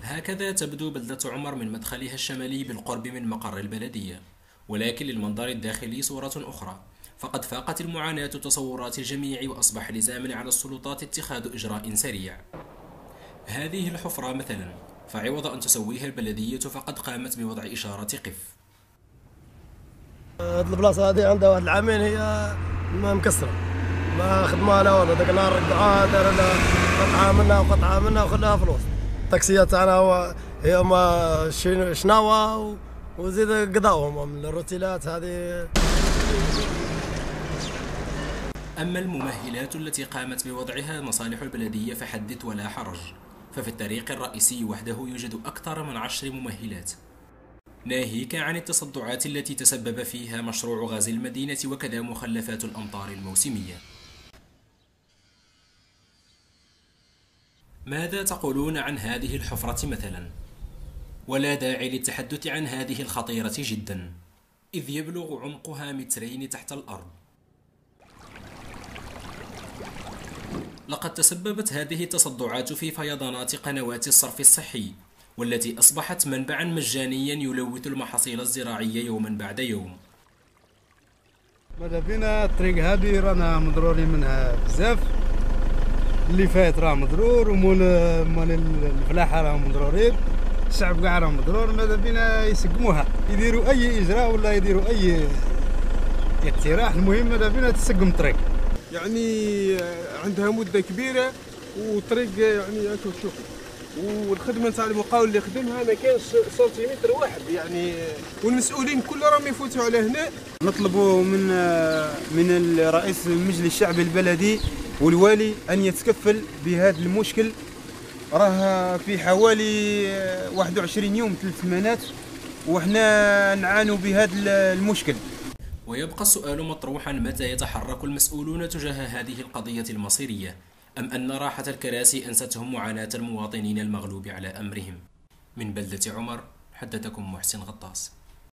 هكذا تبدو بلدة عمر من مدخلها الشمالي بالقرب من مقر البلدية، ولكن للمنظر الداخلي صورة أخرى، فقد فاقت المعاناة تصورات الجميع وأصبح لزاما على السلطات اتخاذ إجراء سريع. هذه الحفرة مثلا، فعوض أن تسويها البلدية فقد قامت بوضع إشارة قف. هاد البلاصة هذه عندها واحد العامين هي ما مكسرة، ما خدمها لا والو. داك النهار رقعوها دار لها قطعة منها وخلاها في الوسط. التاكسيات تاعنا هما شناوة وزيد قضاوهم من الروتيلات هذه. أما الممهلات التي قامت بوضعها مصالح البلدية فحدث ولا حرج، ففي الطريق الرئيسي وحده يوجد أكثر من 10 ممهلات، ناهيك عن التصدعات التي تسبب فيها مشروع غاز المدينة وكذا مخلفات الأمطار الموسمية. ماذا تقولون عن هذه الحفرة مثلا؟ ولا داعي للتحدث عن هذه الخطيرة جدا، إذ يبلغ عمقها 2 متر تحت الأرض. لقد تسببت هذه التصدعات في فيضانات قنوات الصرف الصحي، والتي أصبحت منبعا مجانيا يلوث المحاصيل الزراعية يوما بعد يوم. ماذا بينا الطريق هذه رانا مضرورين منها بزاف، اللي فات راه مضرور ومول الفلاحة راهم مضرورين، الشعب كاع راه مضرور. ماذا بينا يسقموها، يديروا أي إجراء ولا يديروا أي اقتراح، المهم ماذا بينا تسقم الطريق. يعني عندها مدة كبيرة وطريق يعني راكم تشوفوا، والخدمة تاع المقاول اللي خدمها ما كانش سنتيمتر واحد يعني، والمسؤولين كل راهم يفوتوا على هنا. نطلبوا من رئيس المجلس الشعبي البلدي والوالي أن يتكفل بهذا المشكل، راه في حوالي 21 يوم 3 سمانات وحنا نعانوا بهذا المشكل. ويبقى السؤال مطروحا: متى يتحرك المسؤولون تجاه هذه القضية المصيرية؟ أم أن راحة الكراسي أنستهم معاناة المواطنين المغلوب على أمرهم؟ من بلدة عمر حدثكم محسن غطاس.